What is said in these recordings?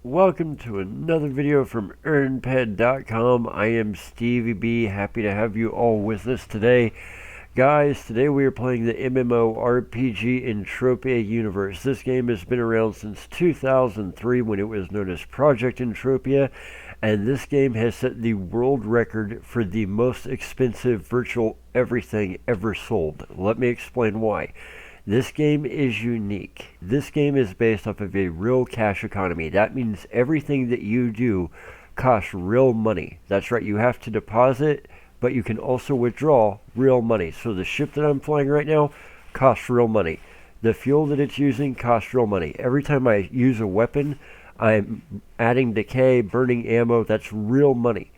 Welcome to another video from EarnPed.com. I am StevieB. Happy to have you all with us today. Guys, today we are playing the MMORPG Entropia Universe. This game has been around since 2003 when it was known as Project Entropia, and this game has set the world record for the most expensive virtual everything ever sold. Let me explain why. This game is unique. This game is based off of a real cash economy. That means everything that you do costs real money. That's right, you have to deposit, but you can also withdraw real money. So the ship that I'm flying right now costs real money. The fuel that it's using costs real money. Every time I use a weapon, I'm adding decay, burning ammo. That's real money.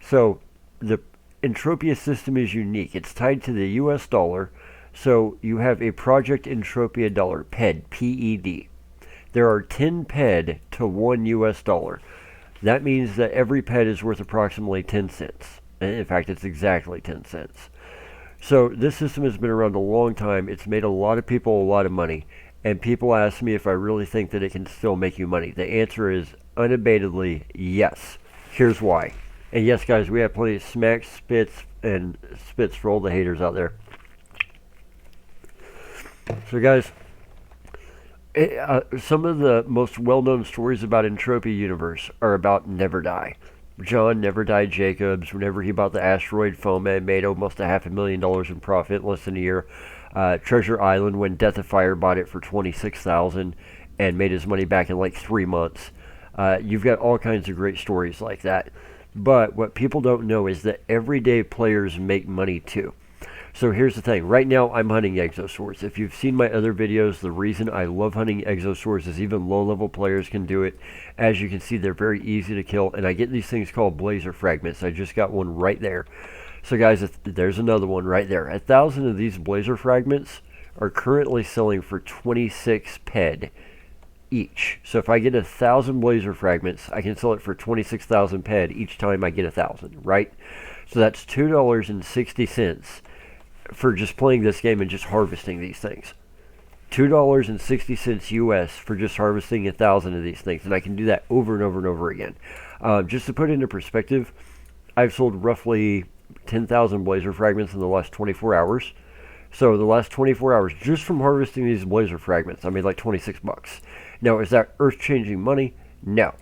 So the Entropia system is unique. It's tied to the US dollar. So you have a Project Entropia Dollar, PED, P-E-D. There are 10 PED to 1 US dollar. That means that every PED is worth approximately 10 cents. In fact, it's exactly 10 cents. So this system has been around a long time. It's made a lot of people a lot of money. And people ask me if I really think that it can still make you money. The answer is unabatedly yes. Here's why. And yes, guys, we have plenty of smacks, spits, and spits for all the haters out there. So guys, some of the most well-known stories about Entropia Universe are about Never Die. John Never Die Jacobs, whenever he bought the asteroid Foman, made almost $500,000 in profit in less than a year. Treasure Island, when Death of Fire bought it for $26,000 and made his money back in like 3 months. You've got all kinds of great stories like that. But what people don't know is that everyday players make money too. So here's the thing. Right now, I'm hunting exosaurs. If you've seen my other videos, the reason I love hunting exosaurs is even low-level players can do it. As you can see, they're very easy to kill, and I get these things called blazer fragments. I just got one right there. So guys, there's another one right there. 1,000 of these blazer fragments are currently selling for 26 PED each. So if I get 1,000 blazer fragments, I can sell it for 26,000 PED each time I get 1,000, right? So that's $2.60. For just playing this game and just harvesting these things. $2.60 US for just harvesting 1,000 of these things. And I can do that over and over and over again. Just to put it into perspective, I've sold roughly 10,000 blazer fragments in the last 24 hours. So the last 24 hours, just from harvesting these blazer fragments, I made like 26 bucks. Now, is that earth-changing money? No.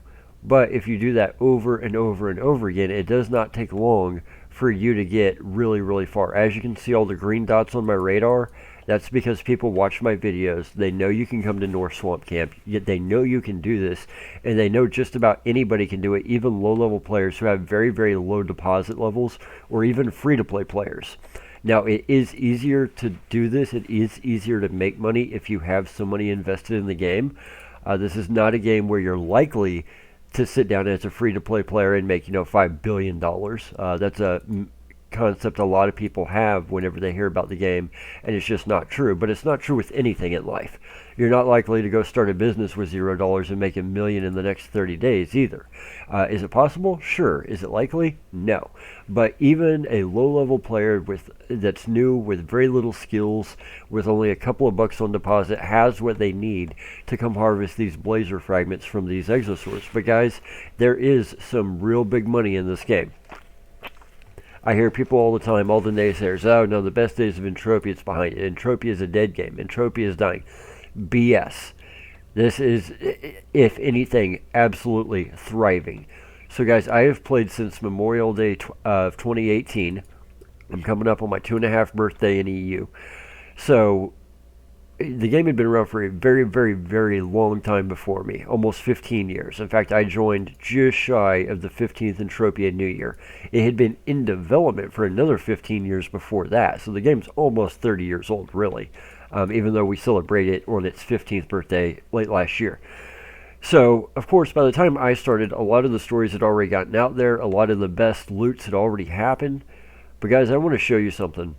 But if you do that over and over and over again, it does not take long for you to get really, really far. As you can see all the green dots on my radar, that's because people watch my videos. They know you can come to North Swamp Camp. Yet they know you can do this, and they know just about anybody can do it, even low-level players who have very, very low deposit levels, or even free-to-play players. Now, it is easier to do this. It is easier to make money if you have some money invested in the game. This is not a game where you're likely to sit down as a free-to-play player and make, $5 billion. That's a concept a lot of people have whenever they hear about the game, and it's just not true. But it's not true with anything in life. You're not likely to go start a business with $0 and make $1 million in the next 30 days either. Is it possible? Sure. Is it likely? No. But even a low-level player that's new, with very little skills, with only a couple of bucks on deposit, has what they need to come harvest these blazer fragments from these exosaurs. But guys, there is some real big money in this game. I hear people all the time, all the naysayers, oh no, the best days of Entropia is behind it. Entropia is a dead game. Entropia is dying. BS. This is, if anything, absolutely thriving. So guys, I have played since Memorial Day of 2018. I'm coming up on my 2.5 birthday in EU. So the game had been around for a very, very, very long time before me, almost 15 years. In fact, I joined just shy of the 15th Entropia New Year. It had been in development for another 15 years before that, so the game's almost 30 years old, really, even though we celebrate it on its 15th birthday late last year. So, of course, by the time I started, a lot of the stories had already gotten out there, a lot of the best loots had already happened. But guys, I want to show you something.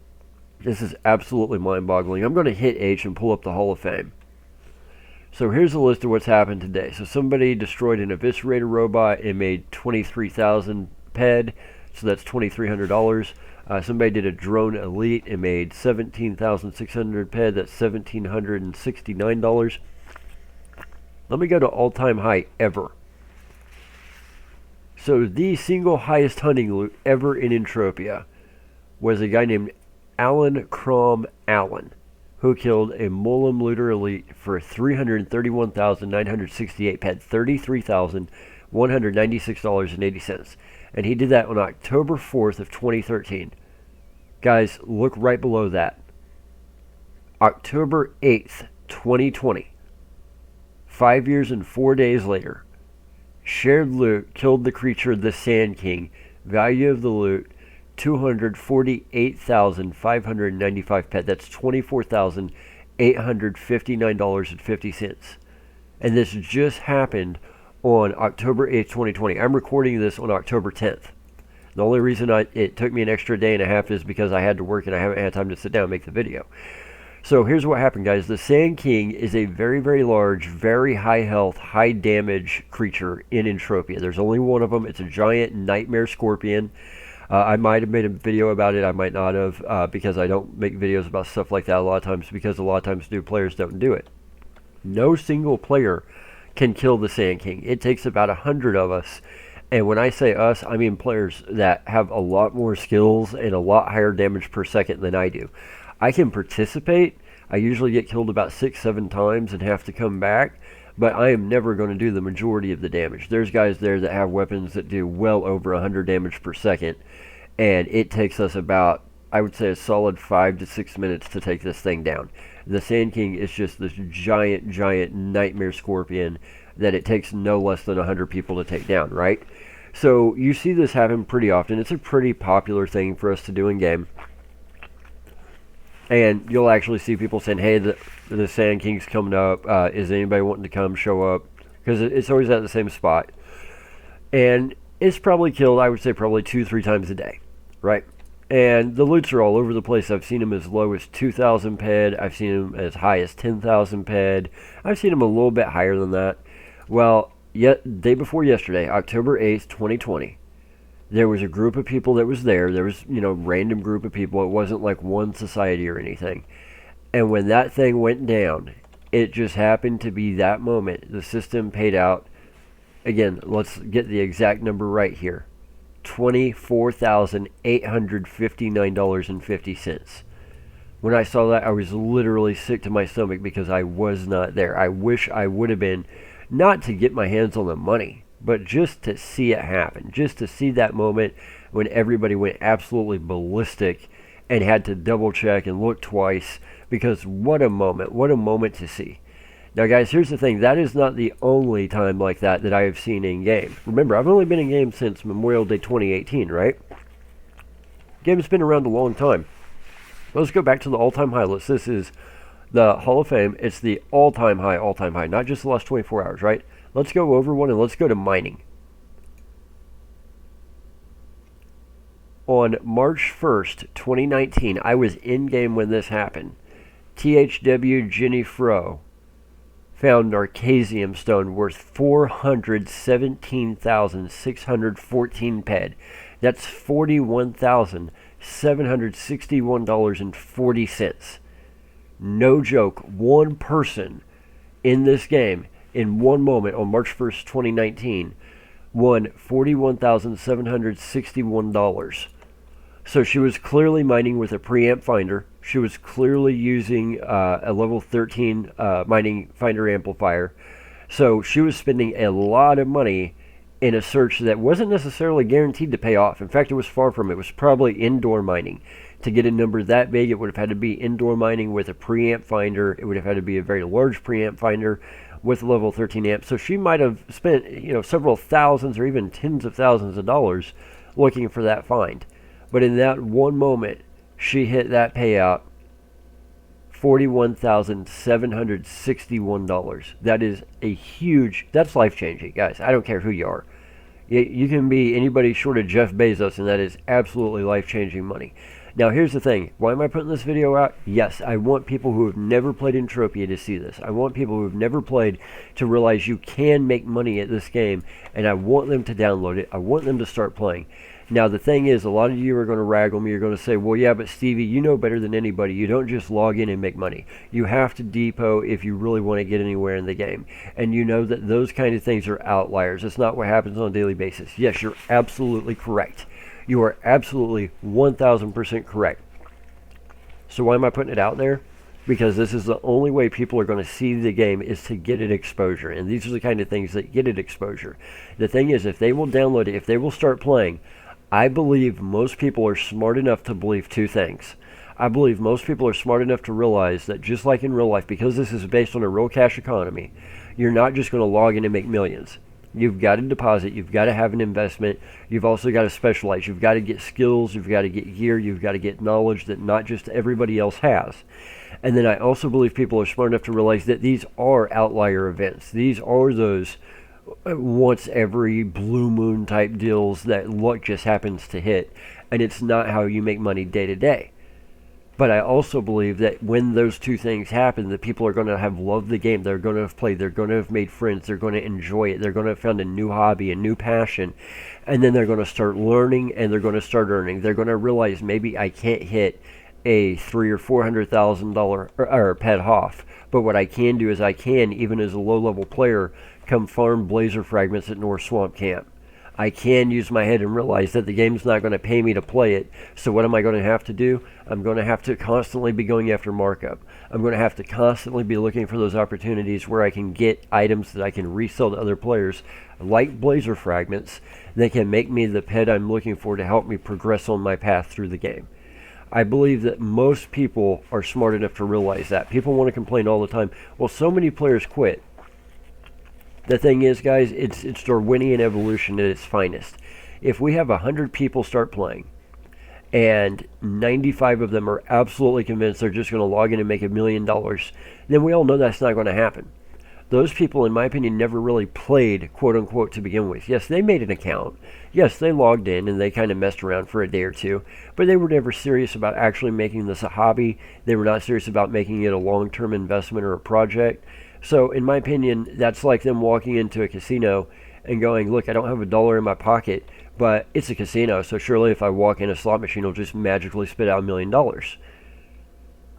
This is absolutely mind-boggling. I'm going to hit H and pull up the Hall of Fame. So here's a list of what's happened today. So somebody destroyed an eviscerator robot and made 23,000 PED, so that's $2,300. Somebody did a drone elite and made 17,600 PED, that's $1,769. Let me go to all-time high ever. So the single highest hunting loot ever in Entropia was a guy named Alan Crom Allen, who killed a Mulum Looter Elite for 331,968 ped, $33,196.80. And he did that on October 4th of 2013. Guys, look right below that. October 8th, 2020. 5 years and 4 days later. Shared loot killed the creature the Sand King. Value of the loot, 248,595 pet. That's $24,859.50. And this just happened on October 8th, 2020. I'm recording this on October 10th. The only reason it took me an extra day and a half is because I had to work and I haven't had time to sit down and make the video. So here's what happened, guys. The Sand King is a very, very large, very high health, high damage creature in Entropia. There's only one of them. It's a giant nightmare scorpion. I might have made a video about it. I might not have, because I don't make videos about stuff like that a lot of times, because a lot of times new players don't do it. No single player can kill the Sand King. It takes about 100 of us. And when I say us, I mean players that have a lot more skills and a lot higher damage per second than I do. I can participate. I usually get killed about 6-7 times and have to come back, but I am never going to do the majority of the damage. There's guys there that have weapons that do well over 100 damage per second, and it takes us about, I would say, a solid 5 to 6 minutes to take this thing down. The Sand King is just this giant, giant nightmare scorpion that it takes no less than 100 people to take down, right? So you see this happen pretty often. It's a pretty popular thing for us to do in game. And you'll actually see people saying, hey, the Sand King's coming up. Is anybody wanting to come show up? Because it's always at the same spot. And it's probably killed, I would say, probably 2-3 times a day, right? And the loots are all over the place. I've seen them as low as 2,000 ped. I've seen them as high as 10,000 ped. I've seen them a little bit higher than that. Well, day before yesterday, October 8th, 2020, there was a group of people that was there. There was, random group of people. It wasn't like one society or anything. And when that thing went down, it just happened to be that moment. The system paid out, again, let's get the exact number right here, $24,859.50. When I saw that, I was literally sick to my stomach because I was not there. I wish I would have been, not to get my hands on the money, but just to see it happen, just to see that moment when everybody went absolutely ballistic and had to double check and look twice, because what a moment to see. Now guys, here's the thing, that is not the only time like that I have seen in game. Remember, I've only been in game since Memorial Day 2018, right? Game's been around a long time. Let's go back to the all-time high list. This is the Hall of Fame. It's the all-time high, not just the last 24 hours, right? Let's go over one and let's go to mining. On March 1st, 2019, I was in-game when this happened. THW Jenny Fro found Narcasium stone worth 417,614 ped. That's $41,761.40. No joke, one person in this game, in one moment on March 1st, 2019, won $41,761. So she was clearly mining with a preamp finder. She was clearly using a level 13 mining finder amplifier. So she was spending a lot of money in a search that wasn't necessarily guaranteed to pay off. In fact, it was far from it. It was probably indoor mining. To get a number that big, it would have had to be indoor mining with a preamp finder. It would have had to be a very large preamp finder with level 13 amp. So she might have spent, several thousands or even tens of thousands of dollars looking for that find. But in that one moment, she hit that payout, $41,761. That is a huge, that's life-changing, guys. I don't care who you are. You can be anybody short of Jeff Bezos, and that is absolutely life-changing money. Now, here's the thing. Why am I putting this video out? Yes, I want people who have never played Entropia to see this. I want people who have never played to realize you can make money at this game, and I want them to download it. I want them to start playing. Now, the thing is, a lot of you are going to raggle me. You're going to say, well, yeah, but Stevie, you know better than anybody. You don't just log in and make money. You have to depot if you really want to get anywhere in the game. And you know that those kind of things are outliers. It's not what happens on a daily basis. Yes, you're absolutely correct. You are absolutely 1,000% correct. So why am I putting it out there? Because this is the only way people are going to see the game is to get it exposure. And these are the kind of things that get it exposure. The thing is, if they will download it, if they will start playing, I believe most people are smart enough to believe two things. I believe most people are smart enough to realize that just like in real life, because this is based on a real cash economy, you're not just going to log in and make millions. You've got to deposit, you've got to have an investment, you've also got to specialize, you've got to get skills, you've got to get gear, you've got to get knowledge that not just everybody else has. And then I also believe people are smart enough to realize that these are outlier events. These are those once every blue moon type deals that luck just happens to hit, and it's not how you make money day to day. But I also believe that when those two things happen, that people are going to have loved the game, they're going to have played, they're going to have made friends, they're going to enjoy it, they're going to have found a new hobby, a new passion, and then they're going to start learning and they're going to start earning. They're going to realize maybe I can't hit a $300,000 or $400,000 or pet hoff, but what I can do is I can, even as a low-level player, come farm blazer fragments at North Swamp Camp. I can use my head and realize that the game's not going to pay me to play it. So what am I going to have to do? I'm going to have to constantly be going after markup. I'm going to have to constantly be looking for those opportunities where I can get items that I can resell to other players, like blazer fragments, that can make me the pet I'm looking for to help me progress on my path through the game. I believe that most people are smart enough to realize that. People want to complain all the time, well, so many players quit. The thing is, guys, it's Darwinian evolution at its finest. If we have 100 people start playing, and 95 of them are absolutely convinced they're just going to log in and make $1 million, then we all know that's not going to happen. Those people, in my opinion, never really played, quote-unquote, to begin with. Yes, they made an account. Yes, they logged in and they kind of messed around for a day or two, but they were never serious about actually making this a hobby. They were not serious about making it a long-term investment or a project. So, in my opinion, that's like them walking into a casino and going, look, I don't have $1 in my pocket, but it's a casino, so surely if I walk in, a slot machine will just magically spit out $1 million.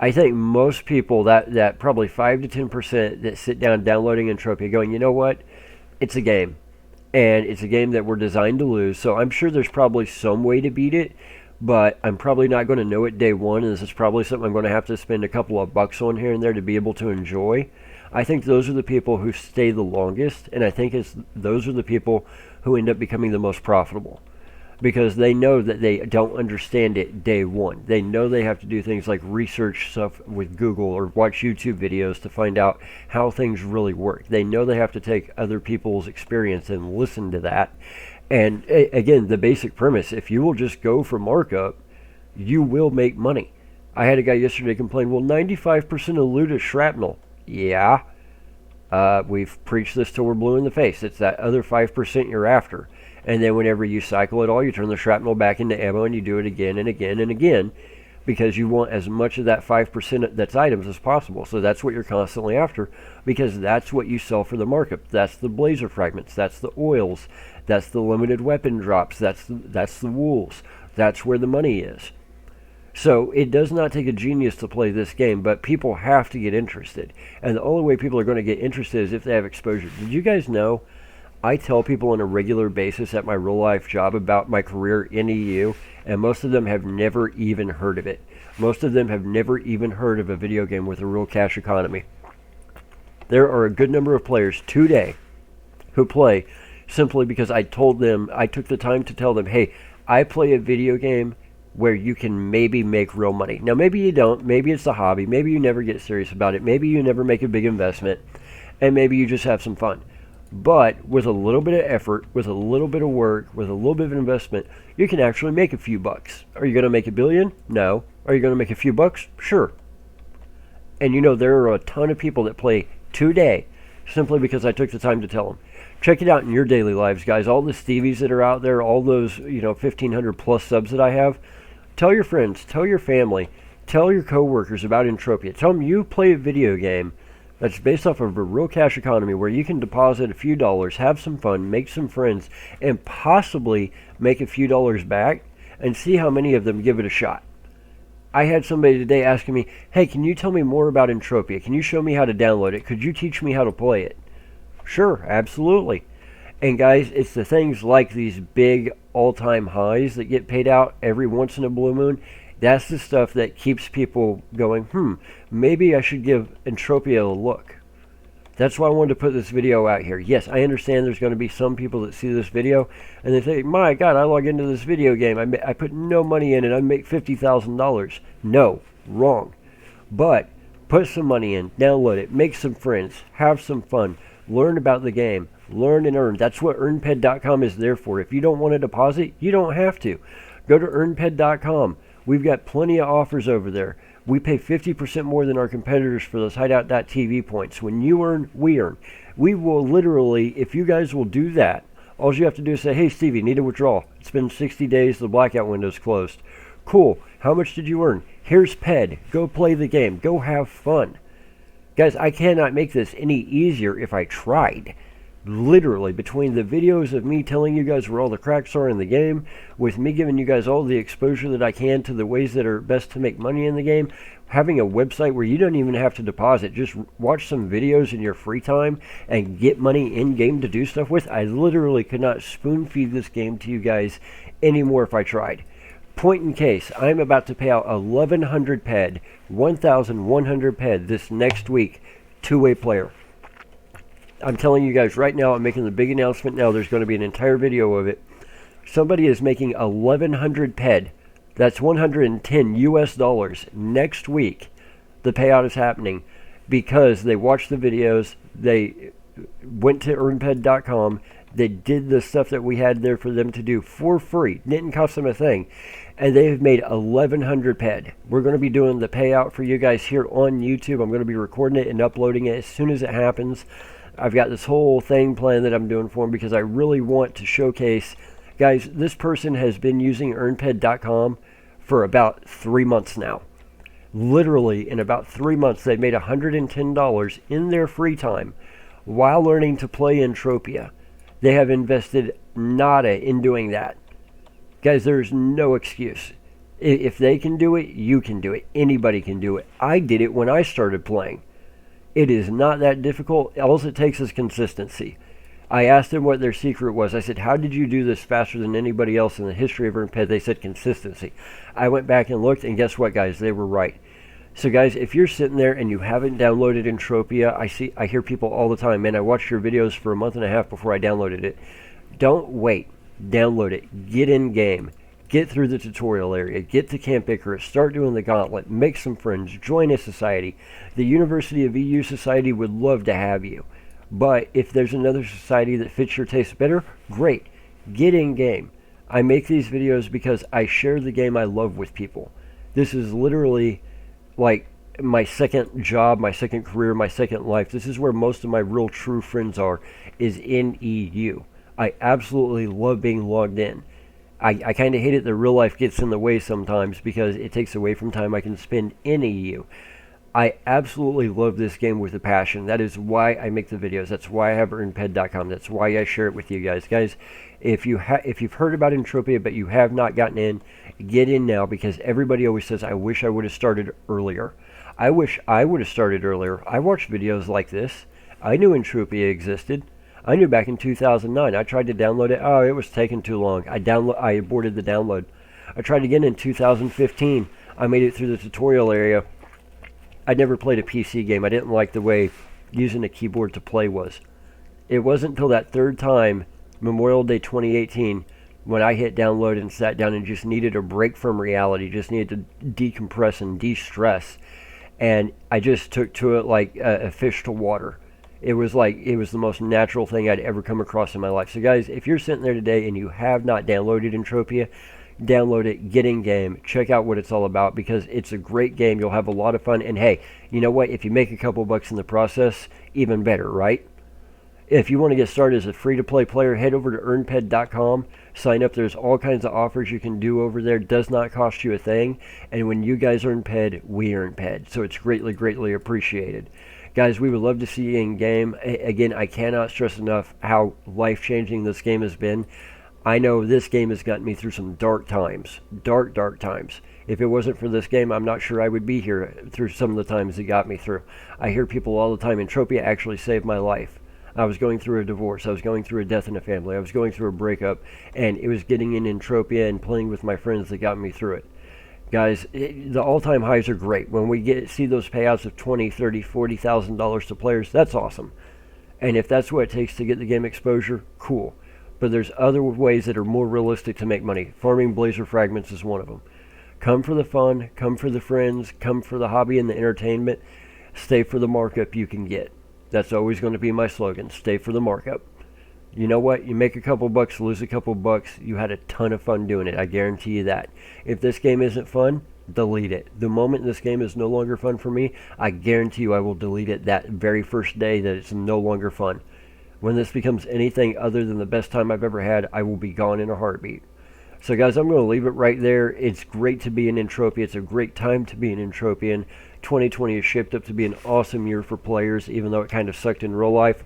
I think most people, that probably 5 to 10% that sit down downloading Entropia going, you know what, it's a game. And it's a game that we're designed to lose, so I'm sure there's probably some way to beat it, but I'm probably not going to know it day one, and this is probably something I'm going to have to spend a couple of bucks on here and there to be able to enjoy. I think those are the people who stay the longest, and I think those are the people who end up becoming the most profitable, because they know that they don't understand it day one. They know they have to do things like research stuff with Google or watch YouTube videos to find out how things really work. They know they have to take other people's experience and listen to that. And again, the basic premise, if you will just go for markup, you will make money. I had a guy yesterday complain, well, 95% of loot is shrapnel. Yeah, we've preached this till we're blue in the face. It's that other 5% you're after. And then whenever you cycle it all, you turn the shrapnel back into ammo and you do it again and again and again, because you want as much of that 5% that's items as possible. So that's what you're constantly after, because that's what you sell for the markup. That's the blazer fragments, that's the oils, that's the limited weapon drops, that's the wools. That's where the money is. So it does not take a genius to play this game, but people have to get interested. And the only way people are going to get interested is if they have exposure. Did you guys know I tell people on a regular basis at my real life job about my career in EU, and most of them have never even heard of it. Most of them have never even heard of a video game with a real cash economy. There are a good number of players today who play simply because I told them, I took the time to tell them, hey, I play a video game where you can maybe make real money. Now, maybe you don't. Maybe it's a hobby. Maybe you never get serious about it. Maybe you never make a big investment. And maybe you just have some fun. But with a little bit of effort, with a little bit of work, with a little bit of investment, you can actually make a few bucks. Are you going to make $1 billion? No. Are you going to make a few bucks? Sure. And you know, there are a ton of people that play today simply because I took the time to tell them. Check it out in your daily lives, guys. All the Stevies that are out there, all those, 1,500 plus subs that I have. Tell your friends, tell your family, tell your coworkers about Entropia. Tell them you play a video game that's based off of a real cash economy where you can deposit a few dollars, have some fun, make some friends, and possibly make a few dollars back and see how many of them give it a shot. I had somebody today asking me, hey, can you tell me more about Entropia? Can you show me how to download it? Could you teach me how to play it? Sure, absolutely. And guys, it's the things like these big all-time highs that get paid out every once in a blue moon. That's the stuff that keeps people going, maybe I should give Entropia a look. That's why I wanted to put this video out here. Yes, I understand there's going to be some people that see this video and they think, my God, I log into this video game. I put no money in it. I make $50,000. No, wrong. But put some money in, download it, make some friends, have some fun, learn about the game, learn and earn. That's what earnped.com is there for. If you don't want to deposit, you don't have to. Go to earnped.com. We've got plenty of offers over there. We pay 50% more than our competitors for those hideout.tv points. When you earn, we earn. We will literally, if you guys will do that, all you have to do is say, hey, Stevie, need a withdrawal. It's been 60 days. The blackout window's closed. Cool. How much did you earn? Here's PED. Go play the game. Go have fun. Guys, I cannot make this any easier if I tried. Literally, between the videos of me telling you guys where all the cracks are in the game, with me giving you guys all the exposure that I can to the ways that are best to make money in the game, having a website where you don't even have to deposit, just watch some videos in your free time and get money in-game to do stuff with, I literally could not spoon-feed this game to you guys anymore if I tried. Point in case, I'm about to pay out 1,100 PED, 1,100 PED this next week to a player. I'm telling you guys right now, I'm making the big announcement now. There's going to be an entire video of it. Somebody is making 1,100 PED. That's 110 US dollars next week. The payout is happening because they watched the videos. They went to earnped.com. They did the stuff that we had there for them to do for free. Didn't cost them a thing. And they've made 1,100 PED. We're going to be doing the payout for you guys here on YouTube. I'm going to be recording it and uploading it as soon as it happens. I've got this whole thing planned that I'm doing for them because I really want to showcase. Guys, this person has been using earnped.com for about 3 months now. Literally, in about 3 months, they've made $110 in their free time while learning to play Entropia. They have invested nada in doing that. Guys, there's no excuse. If they can do it, you can do it. Anybody can do it. I did it when I started playing. It is not that difficult. All it takes is consistency. I asked them what their secret was. I said, how did you do this faster than anybody else in the history of EarnPed? They said consistency. I went back and looked, and guess what, guys? They were right. So, guys, if you're sitting there and you haven't downloaded Entropia, I hear people all the time, man, I watched your videos for a month and a half before I downloaded it. Don't wait. Download it. Get in game. Get through the tutorial area, get to Camp Icarus, start doing the gauntlet, make some friends, join a society. The University of EU Society would love to have you. But if there's another society that fits your taste better, great. Get in game. I make these videos because I share the game I love with people. This is literally like my second job, my second career, my second life. This is where most of my real true friends are, is in EU. I absolutely love being logged in. I kind of hate it that real life gets in the way sometimes because it takes away from time I can spend in EU. I absolutely love this game with a passion. That is why I make the videos. That's why I have earnped.com. That's why I share it with you guys. Guys, if you've heard about Entropia but you have not gotten in, get in now because everybody always says, I wish I would have started earlier. I wish I would have started earlier. I watched videos like this. I knew Entropia existed. I knew back in 2009. I tried to download it. Oh, it was taking too long. I aborted the download. I tried again in 2015. I made it through the tutorial area. I never played a PC game. I didn't like the way using a keyboard to play was. It wasn't until that third time, Memorial Day 2018, when I hit download and sat down and just needed a break from reality, just needed to decompress and de-stress. And I just took to it like a fish to water. It was the most natural thing I'd ever come across in my life. So guys, if you're sitting there today and you have not downloaded Entropia, download it, get in game, check out what it's all about because it's a great game. You'll have a lot of fun. And hey, you know what? If you make a couple bucks in the process, even better, right? If you want to get started as a free-to-play player, head over to earnped.com, sign up. There's all kinds of offers you can do over there. It does not cost you a thing. And when you guys earn PED, we earn PED. So it's greatly, greatly appreciated. Guys, we would love to see you in game. Again, I cannot stress enough how life-changing this game has been. I know this game has gotten me through some dark times. Dark times. If it wasn't for this game, I'm not sure I would be here through some of the times it got me through. I hear people all the time, Entropia actually saved my life. I was going through a divorce. I was going through a death in a family. I was going through a breakup. And it was getting in Entropia and playing with my friends that got me through it. Guys, the all-time highs are great. When we see those payouts of $20, $30, $40,000 to players, that's awesome. And if that's what it takes to get the game exposure, cool. But there's other ways that are more realistic to make money. Farming Blazer Fragments is one of them. Come for the fun, come for the friends, come for the hobby and the entertainment. Stay for the markup you can get. That's always going to be my slogan. Stay for the markup. You know what? You make a couple bucks, lose a couple bucks. You had a ton of fun doing it. I guarantee you that. If this game isn't fun, delete it. The moment this game is no longer fun for me, I guarantee you I will delete it that very first day that it's no longer fun. When this becomes anything other than the best time I've ever had, I will be gone in a heartbeat. So guys, I'm going to leave it right there. It's great to be in Entropia. It's a great time to be an Entropian. 2020 is shaped up to be an awesome year for players, even though it kind of sucked in real life.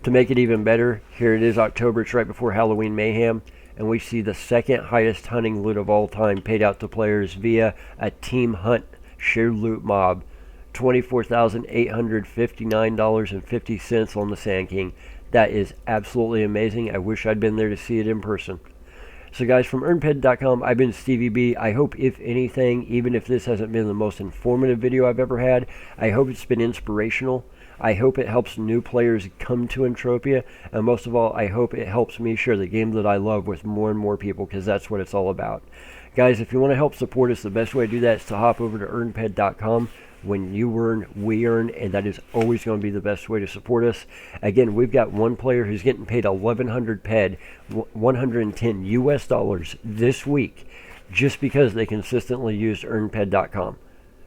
To make it even better, here it is October, it's right before Halloween Mayhem, and we see the second highest hunting loot of all time paid out to players via a team hunt shared loot mob. $24,859.50 on the Sand King. That is absolutely amazing. I wish I'd been there to see it in person. So guys, from earnped.com, I've been StevieB. I hope, if anything, even if this hasn't been the most informative video I've ever had, I hope it's been inspirational. I hope it helps new players come to Entropia, and most of all, I hope it helps me share the game that I love with more and more people, because that's what it's all about. Guys, if you want to help support us, the best way to do that is to hop over to earnped.com. When you earn, we earn, and that is always going to be the best way to support us. Again, we've got one player who's getting paid 1,100 PED, 110 US dollars this week, just because they consistently used earnped.com.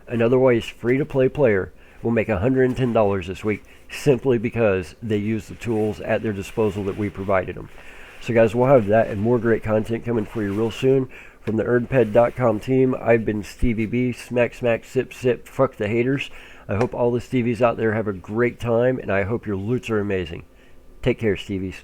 An otherwise free-to-play player will make $110 this week simply because they use the tools at their disposal that we provided them. So guys, we'll have that and more great content coming for you real soon. From the earnped.com team, I've been StevieB. Smack, smack, sip, sip, fuck the haters. I hope all the Stevies out there have a great time, and I hope your loots are amazing. Take care, Stevies.